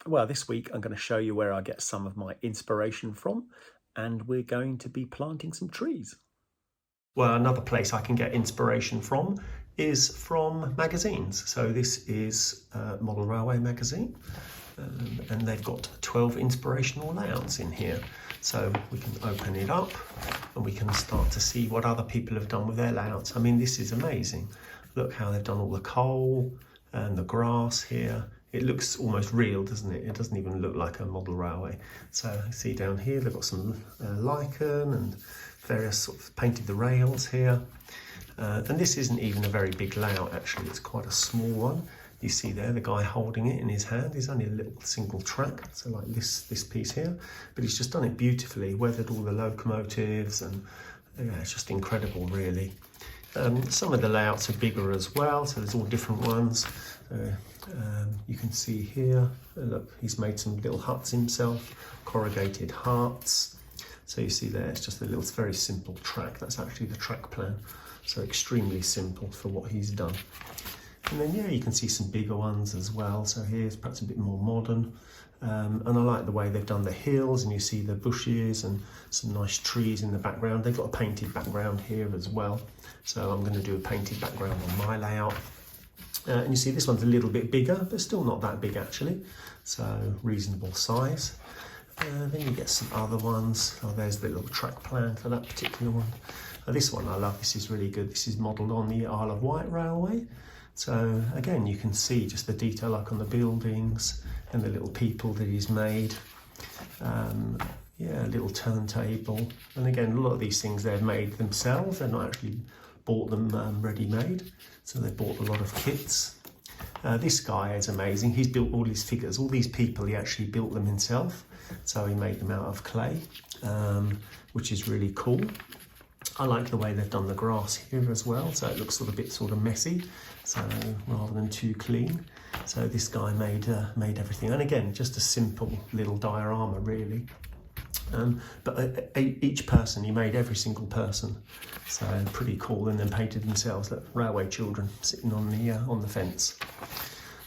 Well, this week I'm going to show you where I get some of my inspiration from, and we're going to be planting some trees. Well, another place I can get inspiration from is from magazines. So this is Model Railway magazine, and they've got 12 inspirational layouts in here. So we can open it up and we can start to see what other people have done with their layouts. I mean, this is amazing. Look how they've done all the coal and the grass here. It looks almost real, doesn't it? It doesn't even look like a model railway. So see down here, they've got some lichen and various sort of painted the rails here. And this isn't even a very big layout, actually. It's quite a small one. You see there, the guy holding it in his hand is only a little single track. So like this piece here, but he's just done it beautifully, weathered all the locomotives, and yeah, it's just incredible, really. Some of the layouts are bigger as well, so there's all different ones. You can see here, look, he's made some little huts himself, corrugated hearts. So you see there, it's just a little, it's very simple track. That's actually the track plan. So extremely simple for what he's done. And then, yeah, you can see some bigger ones as well. So here's perhaps a bit more modern. And I like the way they've done the hills, and you see the bushes and some nice trees in the background. They've got a painted background here as well. So I'm going to do a painted background on my layout. And you see this one's a little bit bigger, but still not that big actually. So reasonable size. Then you get some other ones. Oh, there's the little track plan for that particular one. This one I love, this is really good. This is modelled on the Isle of Wight Railway. So again, you can see just the detail like on the buildings and the little people that he's made. Yeah, a little turntable. And again, a lot of these things they've made themselves. They're not actually bought them ready-made. So they bought a lot of kits. This guy is amazing. He's built all these figures. All these people, he actually built them himself. So he made them out of clay, which is really cool. I like the way they've done the grass here as well. So it looks a bit sort of messy, so rather than too clean. So this guy made everything. And again, just a simple little diorama, really. But each person, he made every single person. So pretty cool. And then painted themselves, like railway children sitting on the fence.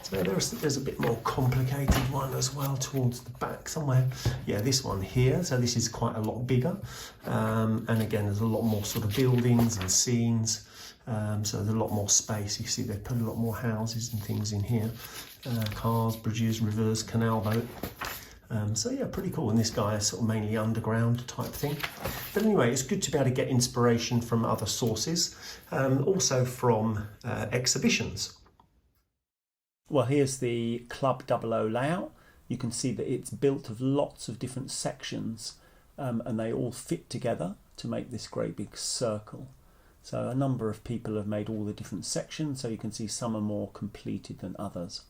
So there's a bit more complicated one as well towards the back somewhere. Yeah, this one here. So this is quite a lot bigger. And again, there's a lot more sort of buildings and scenes. So there's a lot more space. You see they put a lot more houses and things in here. Cars, bridges, rivers, canal boat. So yeah, pretty cool. And this guy is sort of mainly underground type thing. But anyway, it's good to be able to get inspiration from other sources. Also from exhibitions. Well, here's the Club 00 layout. You can see that it's built of lots of different sections, and they all fit together to make this great big circle. So a number of people have made all the different sections, so you can see some are more completed than others.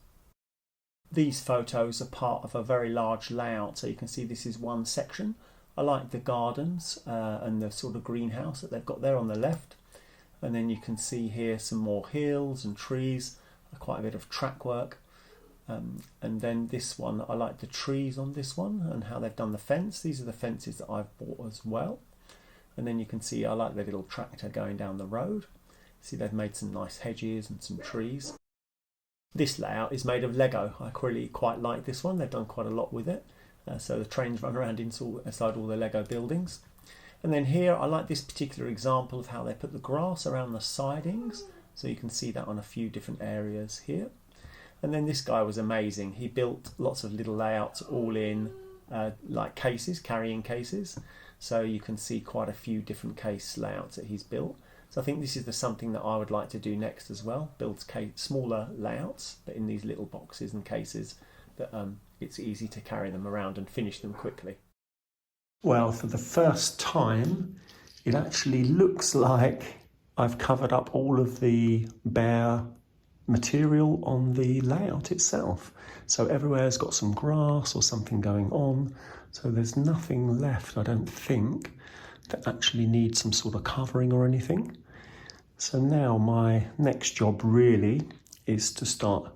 These photos are part of a very large layout, so you can see this is one section. I like the gardens and the sort of greenhouse that they've got there on the left. And then you can see here some more hills and trees, quite a bit of track work. And then this one, I like the trees on this one and how they've done the fence. These are the fences that I've bought as well. And then you can see I like the little tractor going down the road. See, they've made some nice hedges and some trees. This layout is made of Lego. I really quite like this one. They've done quite a lot with it. So the trains run around inside all the Lego buildings. And then here I like this particular example of how they put the grass around the sidings. So you can see that on a few different areas here. And then this guy was amazing. He built lots of little layouts all in like cases, carrying cases. So you can see quite a few different case layouts that he's built. So I think this is something that I would like to do next as well. Build smaller layouts, but in these little boxes and cases that it's easy to carry them around and finish them quickly. Well, for the first time, it actually looks like I've covered up all of the bare material on the layout itself. So everywhere's got some grass or something going on. So there's nothing left, I don't think, that actually needs some sort of covering or anything. So now my next job really is to start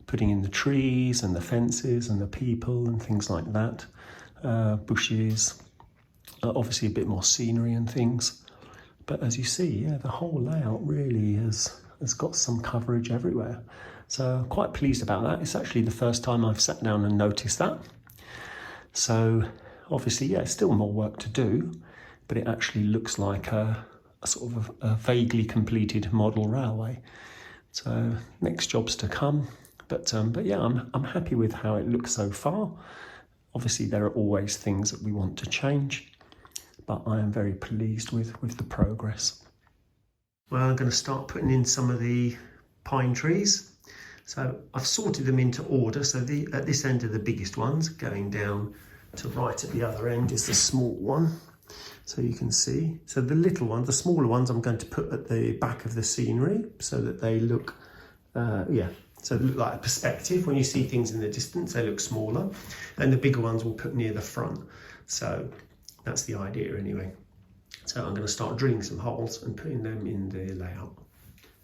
putting in the trees and the fences and the people and things like that. Bushes, obviously a bit more scenery and things. But as you see, yeah, the whole layout really is has got some coverage everywhere. So I'm quite pleased about that. It's actually the first time I've sat down and noticed that. So obviously, yeah, still more work to do, but it actually looks like a sort of a vaguely completed model railway. So next job's to come, but yeah, I'm happy with how it looks so far. Obviously, there are always things that we want to change, but I am very pleased with the progress. Well, I'm going to start putting in some of the pine trees. So I've sorted them into order. So at this end are the biggest ones, going down to right at the other end is the small one. So you can see, so the little ones, the smaller ones, I'm going to put at the back of the scenery so that they look, so they look like a perspective. When you see things in the distance, they look smaller, and the bigger ones we'll put near the front. So that's the idea anyway. So I'm going to start drilling some holes and putting them in the layout.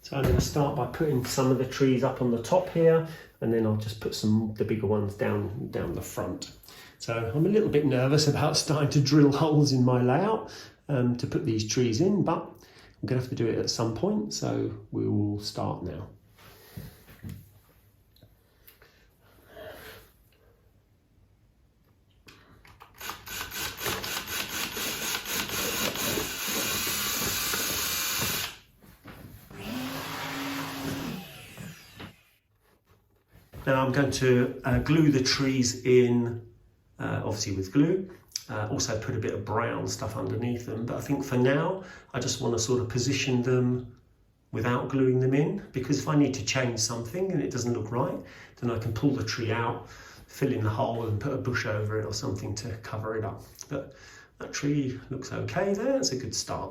So I'm going to start by putting some of the trees up on the top here, and then I'll just put the bigger ones down the front. So I'm a little bit nervous about starting to drill holes in my layout to put these trees in, but I'm going to have to do it at some point, so we will start now. Now I'm going to glue the trees in, obviously with glue, also put a bit of brown stuff underneath them, but I think for now I just want to sort of position them without gluing them in, because if I need to change something and it doesn't look right, then I can pull the tree out, fill in the hole and put a bush over it or something to cover it up. But that tree looks okay there, it's a good start.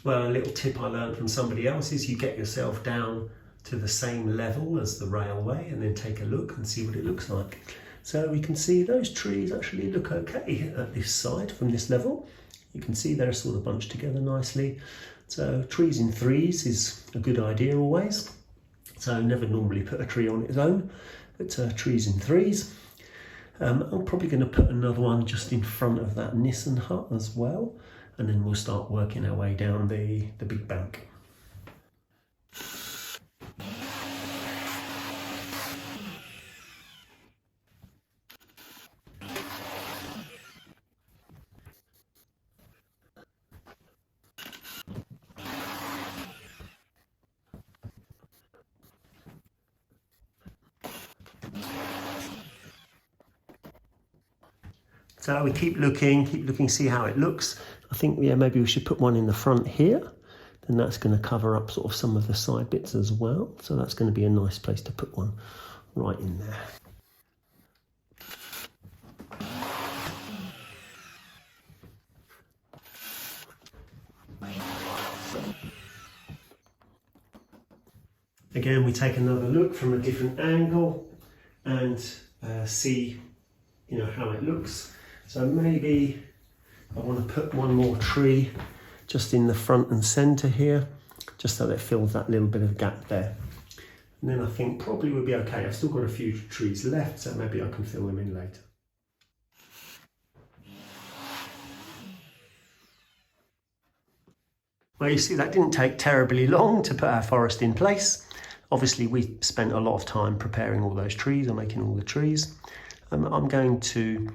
Well, a little tip I learned from somebody else is you get yourself down to the same level as the railway and then take a look and see what it looks like. So we can see those trees actually look okay at this side from this level. You can see they're sort of bunched together nicely. So trees in threes is a good idea always. So never normally put a tree on its own, but trees in threes. I'm probably going to put another one just in front of that Nissen hut as well, and then we'll start working our way down the big bank. So we keep looking, see how it looks. I think, yeah, maybe we should put one in the front here. Then that's going to cover up sort of some of the side bits as well. So that's going to be a nice place to put one right in there. Again, we take another look from a different angle and see, how it looks. So maybe I want to put one more tree just in the front and centre here, just so that it fills that little bit of gap there. And then I think probably we'll be okay. I've still got a few trees left, so maybe I can fill them in later. Well, you see, that didn't take terribly long to put our forest in place. Obviously, we spent a lot of time preparing all those trees and making all the trees. I'm going to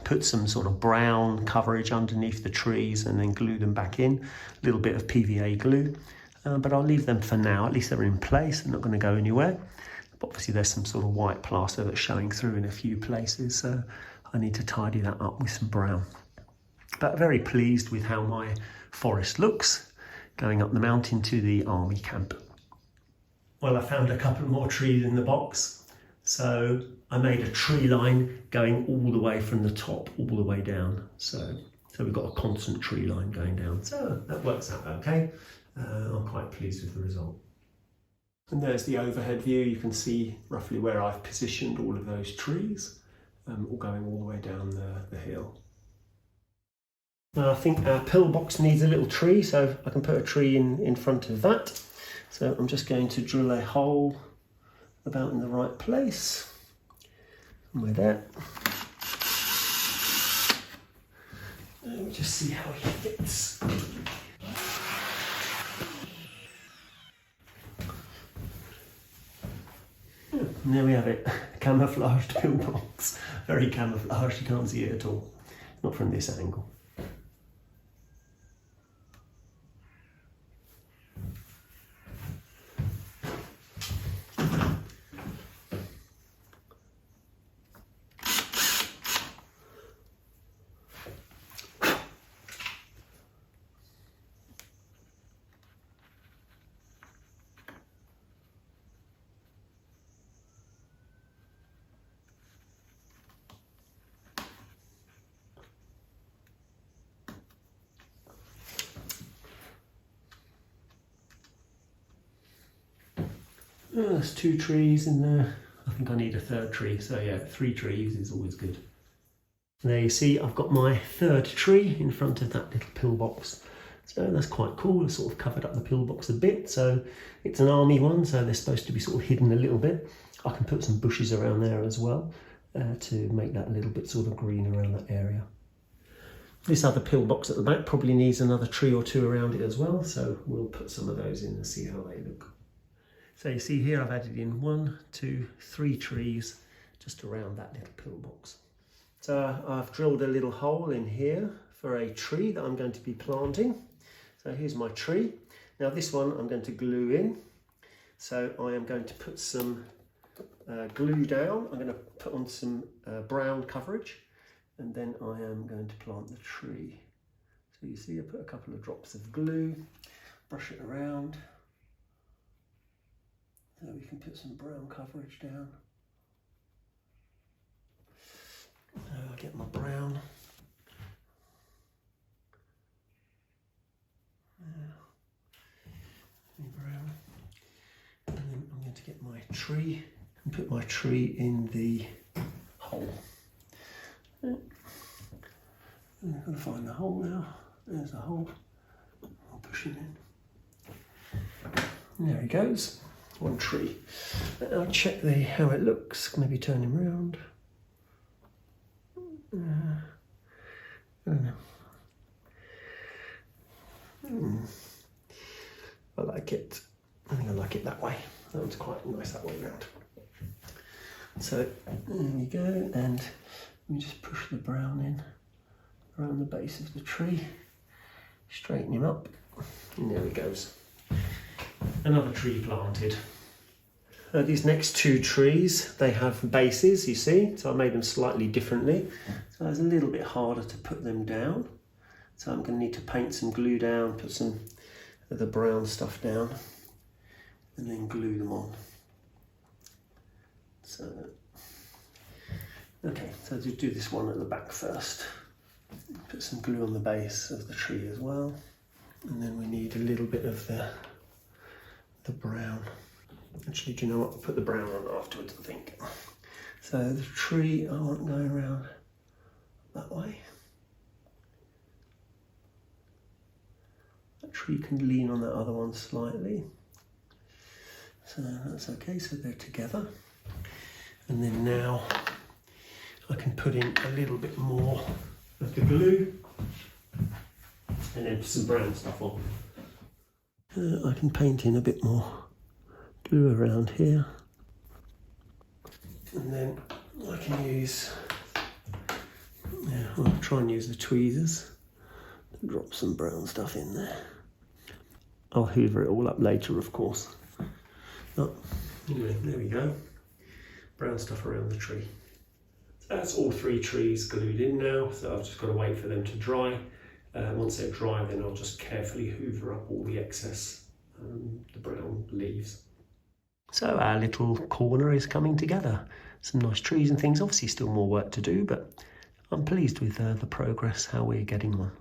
put some sort of brown coverage underneath the trees and then glue them back in, a little bit of PVA glue, but I'll leave them for now. At least they're in place, they're not going to go anywhere. But obviously there's some sort of white plaster that's showing through in a few places, so I need to tidy that up with some brown. But very pleased with how my forest looks going up the mountain to the army camp. Well, I found a couple more trees in the box. So I made a tree line going all the way from the top, all the way down. So we've got a constant tree line going down. So that works out okay. I'm quite pleased with the result. And there's the overhead view. You can see roughly where I've positioned all of those trees, all going all the way down the hill. Now I think our pillbox needs a little tree, so I can put a tree in front of that. So I'm just going to drill a hole about in the right place. And we're there. Let me just see how he fits. And there we have it, a camouflaged pillbox. Very camouflaged, you can't see it at all. Not from this angle. Oh, there's 2 trees in there. I think I need a 3rd tree, so yeah, 3 trees is always good. There you see, I've got my 3rd tree in front of that little pillbox. So that's quite cool. I've sort of covered up the pillbox a bit. So it's an army one, so they're supposed to be sort of hidden a little bit. I can put some bushes around there as well to make that a little bit sort of green around that area. This other pillbox at the back probably needs another tree or 2 around it as well. So we'll put some of those in and see how they look. So you see here I've added in 1, 2, 3 trees just around that little pillbox. So I've drilled a little hole in here for a tree that I'm going to be planting. So here's my tree. Now this one I'm going to glue in. So I am going to put some glue down. I'm going to put on some brown coverage, and then I am going to plant the tree. So you see I put a couple of drops of glue, brush it around. So we can put some brown coverage down. I'll get my brown. Brown. And then I'm going to get my tree and put my tree in the hole. I'm going to find the hole now. There's the hole. I'll push it in. And there he goes. 1 tree. I'll check how it looks. Maybe turn him round. I don't know. I like it. I think I like it that way. That one's quite nice that way round. So there we go, and we just push the brown in around the base of the tree, straighten him up, and there he goes. Another tree planted. These next 2 trees, they have bases, you see, so I made them slightly differently. So it's a little bit harder to put them down. So I'm going to need to paint some glue down, put some of the brown stuff down, and then glue them on. So, okay, so just do this one at the back first. Put some glue on the base of the tree as well. And then we need a little bit of the brown. Actually, do you know what? I'll put the brown on afterwards, I think. So the tree, I want going around that way. That tree can lean on that other one slightly. So that's okay, so they're together. And then now I can put in a little bit more of the glue and then some brown stuff on. I can paint in a bit more glue around here, and then I can use, I'll try and use the tweezers to drop some brown stuff in there. I'll hoover it all up later, of course. Oh, anyway, there we go. Brown stuff around the tree. So that's all 3 trees glued in now, so I've just got to wait for them to dry. Once they're dry, then I'll just carefully hoover up all the excess, the brown leaves. So our little corner is coming together. Some nice trees and things, obviously still more work to do, but I'm pleased with the progress, how we're getting on.